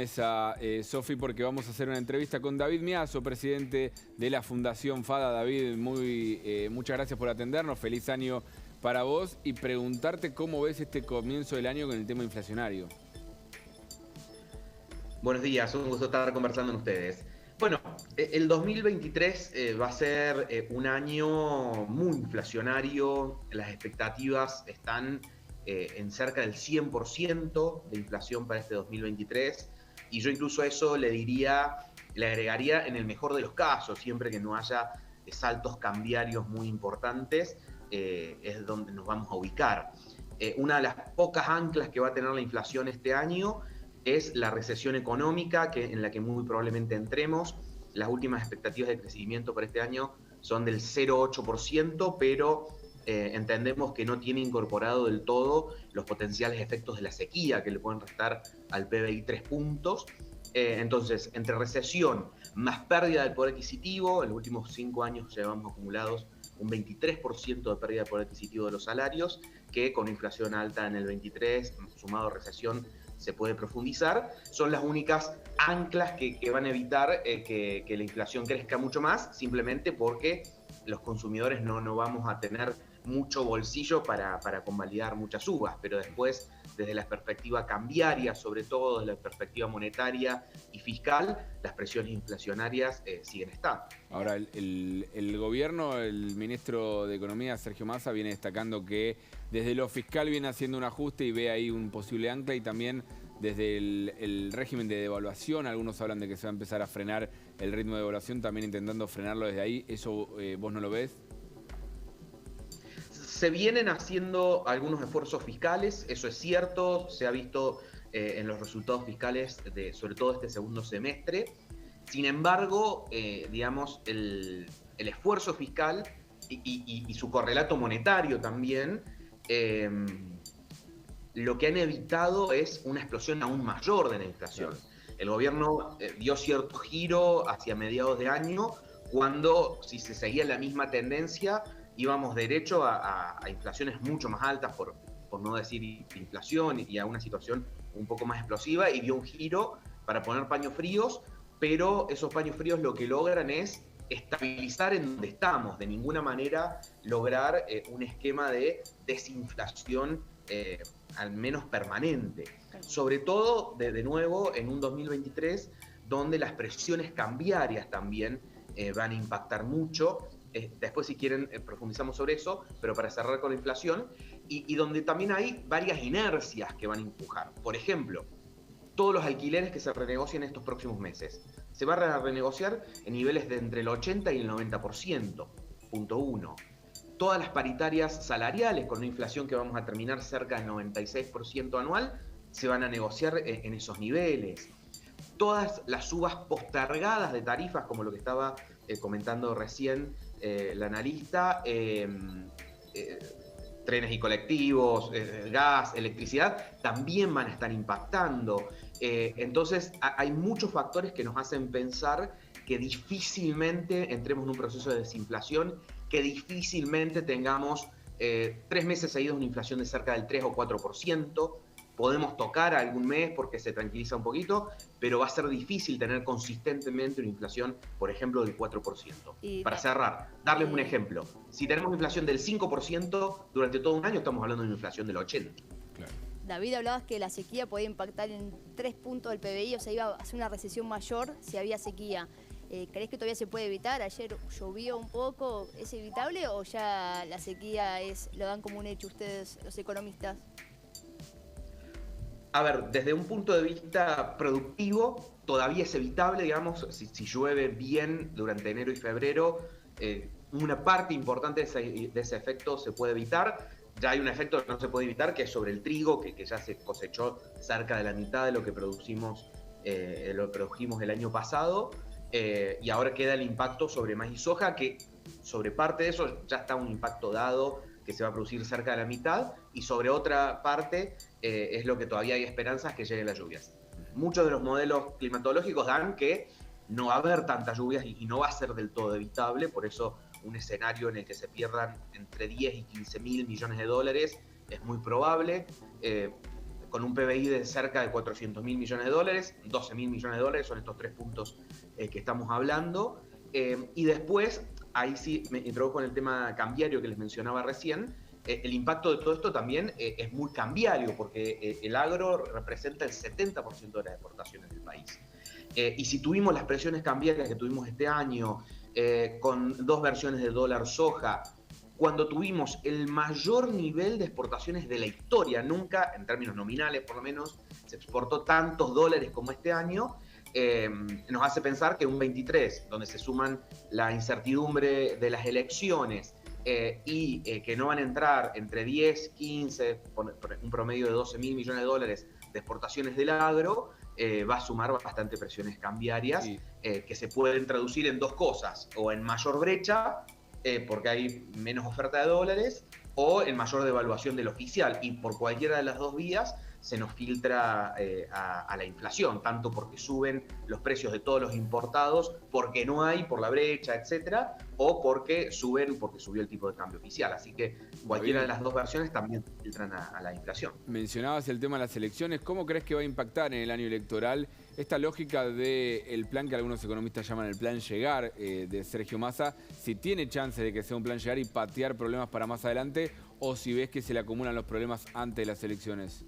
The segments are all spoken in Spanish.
Sofi, porque vamos a hacer una entrevista con David Miazo, presidente de la Fundación FADA. David, muchas gracias por atendernos, feliz año para vos y preguntarte cómo ves este comienzo del año con el tema inflacionario. Buenos días, un gusto estar conversando con ustedes. Bueno, el 2023 va a ser un año muy inflacionario, las expectativas están en cerca del 100% de inflación para este 2023 y yo incluso eso le agregaría en el mejor de los casos, siempre que no haya saltos cambiarios muy importantes, es donde nos vamos a ubicar. Una de las pocas anclas que va a tener la inflación este año es la recesión económica en la que muy probablemente entremos. Las últimas expectativas de crecimiento para este año son del 0,8%, pero entendemos que no tiene incorporado del todo los potenciales efectos de la sequía que le pueden restar al PBI 3 puntos. Entonces, entre recesión más pérdida del poder adquisitivo, en los últimos 5 años llevamos acumulados un 23% de pérdida de poder adquisitivo de los salarios, que con inflación alta en el 23, sumado a recesión, se puede profundizar, son las únicas anclas que van a evitar que la inflación crezca mucho más, simplemente porque los consumidores no vamos a tener mucho bolsillo para convalidar muchas subas, pero después, desde la perspectiva cambiaria, sobre todo desde la perspectiva monetaria y fiscal, las presiones inflacionarias siguen estando. Ahora, el gobierno, el ministro de Economía, Sergio Massa, viene destacando que desde lo fiscal viene haciendo un ajuste y ve ahí un posible ancla, y también desde el régimen de devaluación, algunos hablan de que se va a empezar a frenar el ritmo de devaluación, también intentando frenarlo desde ahí. ¿Eso vos no lo ves? Se vienen haciendo algunos esfuerzos fiscales, eso es cierto, se ha visto en los resultados fiscales sobre todo este segundo semestre. Sin embargo, digamos, el esfuerzo fiscal y su correlato monetario también, lo que han evitado es una explosión aún mayor de la inflación. El gobierno dio cierto giro hacia mediados de año, cuando si se seguía la misma tendencia, íbamos derecho a inflaciones mucho más altas, por no decir inflación, y a una situación un poco más explosiva, y dio un giro para poner paños fríos, pero esos paños fríos lo que logran es estabilizar en donde estamos, de ninguna manera lograr un esquema de desinflación al menos permanente. Sobre todo, de nuevo, en un 2023 donde las presiones cambiarias también van a impactar mucho. Después, si quieren, profundizamos sobre eso, pero para cerrar con la inflación, y donde también hay varias inercias que van a empujar. Por ejemplo, todos los alquileres que se renegocien estos próximos meses. Se va a renegociar en niveles de entre el 80 y el 90%, punto uno. Todas las paritarias salariales, con una inflación que vamos a terminar cerca del 96% anual, se van a negociar en esos niveles. Todas las subas postergadas de tarifas, como lo que estaba comentando recién la analista, trenes y colectivos, gas, electricidad, también van a estar impactando. Entonces, hay muchos factores que nos hacen pensar que difícilmente entremos en un proceso de desinflación, que difícilmente tengamos 3 meses seguidos una inflación de cerca del 3 o 4%. Podemos tocar algún mes porque se tranquiliza un poquito, pero va a ser difícil tener consistentemente una inflación, por ejemplo, del 4%. Para cerrar, darles un ejemplo. Si tenemos una inflación del 5% durante todo un año, estamos hablando de una inflación del 80%. Claro. David, hablabas que la sequía podía impactar en 3 puntos del PBI, o sea, iba a hacer una recesión mayor si había sequía. ¿Crees que todavía se puede evitar? Ayer llovió un poco, ¿es evitable o ya la sequía lo dan como un hecho ustedes, los economistas? A ver, desde un punto de vista productivo, todavía es evitable, digamos, si llueve bien durante enero y febrero, una parte importante de ese efecto se puede evitar. Ya hay un efecto que no se puede evitar, que es sobre el trigo, que ya se cosechó cerca de la mitad de lo que produjimos el año pasado, y ahora queda el impacto sobre maíz y soja, que sobre parte de eso ya está un impacto dado, que se va a producir cerca de la mitad, y sobre otra parte es lo que todavía hay esperanzas que lleguen las lluvias. Muchos de los modelos climatológicos dan que no va a haber tantas lluvias y no va a ser del todo evitable, por eso un escenario en el que se pierdan entre 10 y 15 mil millones de dólares es muy probable. con un PBI de cerca de 400.000 millones de dólares, 12.000 millones de dólares, son estos 3 puntos que estamos hablando. Y después, ahí sí me introdujo en el tema cambiario que les mencionaba recién. El impacto de todo esto también es muy cambiario, porque el agro representa el 70% de las exportaciones del país. Y si tuvimos las presiones cambiarias que tuvimos este año, con 2 versiones de dólar soja, cuando tuvimos el mayor nivel de exportaciones de la historia, nunca, en términos nominales por lo menos, se exportó tantos dólares como este año, nos hace pensar que un 23, donde se suman la incertidumbre de las elecciones y que no van a entrar entre 10, 15, un promedio de 12.000 millones de dólares de exportaciones del agro, va a sumar bastante presiones cambiarias, sí, que se pueden traducir en 2 cosas, o en mayor brecha, porque hay menos oferta de dólares, o en mayor devaluación del oficial, y por cualquiera de las 2 vías se nos filtra a la inflación, tanto porque suben los precios de todos los importados, porque no hay, por la brecha, etcétera, o porque suben porque subió el tipo de cambio oficial. Así que cualquiera de las 2 versiones también filtran a la inflación. Mencionabas el tema de las elecciones. ¿Cómo crees que va a impactar en el año electoral esta lógica del plan que algunos economistas llaman el plan llegar de Sergio Massa? Si tiene chance de que sea un plan llegar y patear problemas para más adelante, o si ves que se le acumulan los problemas antes de las elecciones.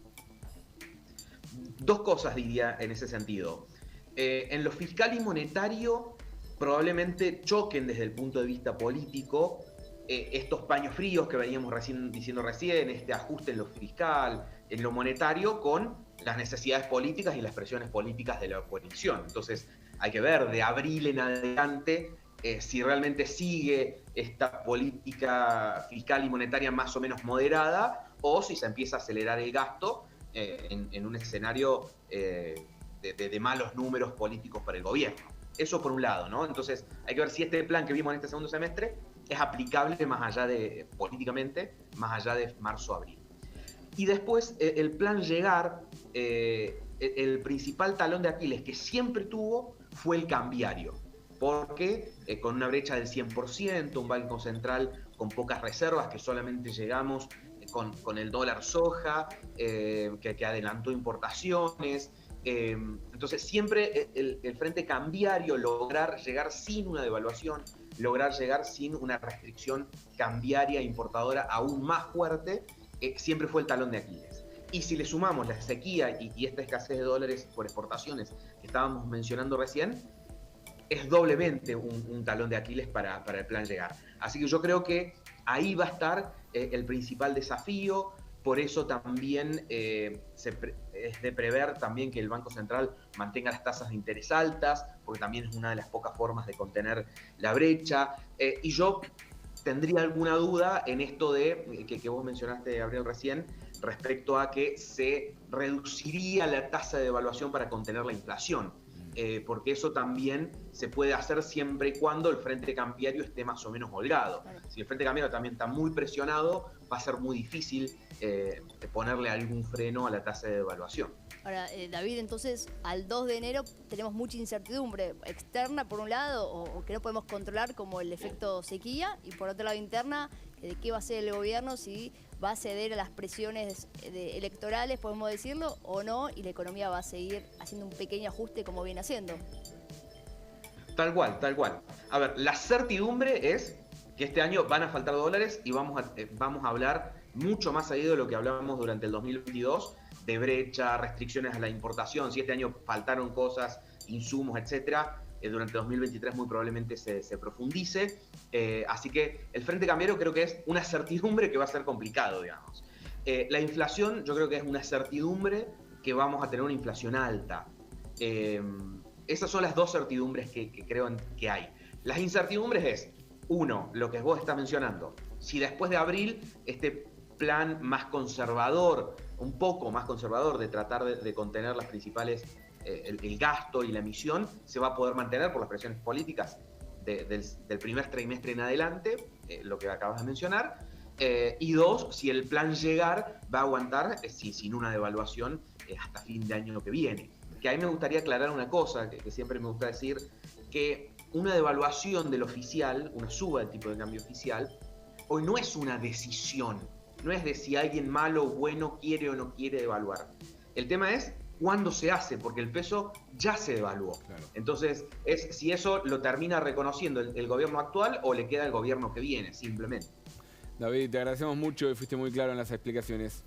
2 cosas diría en ese sentido. En lo fiscal y monetario probablemente choquen desde el punto de vista político estos paños fríos que veníamos diciendo recién, este ajuste en lo fiscal, en lo monetario, con las necesidades políticas y las presiones políticas de la oposición. Entonces hay que ver de abril en adelante si realmente sigue esta política fiscal y monetaria más o menos moderada, o si se empieza a acelerar el gasto en un escenario de malos números políticos para el gobierno. Eso por un lado, ¿no? Entonces hay que ver si este plan que vimos en este segundo semestre es aplicable más allá de, políticamente, más allá de marzo-abril. Y después el plan llegar, el principal talón de Aquiles que siempre tuvo fue el cambiario, porque con una brecha del 100%, un banco central con pocas reservas, que solamente llegamos con el dólar soja, que adelantó importaciones. Entonces siempre el frente cambiario, lograr llegar sin una devaluación, lograr llegar sin una restricción cambiaria importadora aún más fuerte, siempre fue el talón de Aquiles. Y si le sumamos la sequía y esta escasez de dólares por exportaciones que estábamos mencionando recién, es doblemente un talón de Aquiles para el plan llegar. Así que yo creo que ahí va a estar el principal desafío. Por eso también es de prever también que el Banco Central mantenga las tasas de interés altas, porque también es una de las pocas formas de contener la brecha. Y yo tendría alguna duda en esto de que vos mencionaste, Gabriel, recién, respecto a que se reduciría la tasa de devaluación para contener la inflación. Porque eso también se puede hacer siempre y cuando el frente cambiario esté más o menos holgado. Si el frente cambiario también está muy presionado, va a ser muy difícil ponerle algún freno a la tasa de devaluación. Ahora, David, entonces al 2 de enero tenemos mucha incertidumbre externa por un lado, o que no podemos controlar, como el efecto sequía, y por otro lado interna, de qué va a hacer el gobierno, si va a ceder a las presiones electorales, podemos decirlo, o no, y la economía va a seguir haciendo un pequeño ajuste como viene haciendo. Tal cual, tal cual. A ver, la certidumbre es que este año van a faltar dólares y vamos a hablar mucho más seguido de lo que hablábamos durante el 2022, de brecha, restricciones a la importación. Si este año faltaron cosas, insumos, etcétera, durante 2023 muy probablemente se profundice. Así que el frente cambiario creo que es una certidumbre que va a ser complicado, digamos. La inflación yo creo que es una certidumbre que vamos a tener una inflación alta. Esas son las 2 certidumbres que creo que hay. Las incertidumbres es, uno, lo que vos estás mencionando. Si después de abril este plan más conservador, un poco más conservador, de tratar de contener las principales, el gasto y la emisión, se va a poder mantener por las presiones políticas del primer trimestre en adelante, lo que acabas de mencionar. Y 2, si el plan llegar va a aguantar sin una devaluación hasta fin de año que viene. Que ahí me gustaría aclarar una cosa, que siempre me gusta decir, que una devaluación del oficial, una suba del tipo de cambio oficial, hoy no es una decisión no es de si alguien malo o bueno quiere o no quiere devaluar. El tema es cuándo se hace, porque el peso ya se devaluó. Claro. Entonces, es si eso lo termina reconociendo el gobierno actual o le queda el gobierno que viene, simplemente. David, te agradecemos mucho y fuiste muy claro en las explicaciones.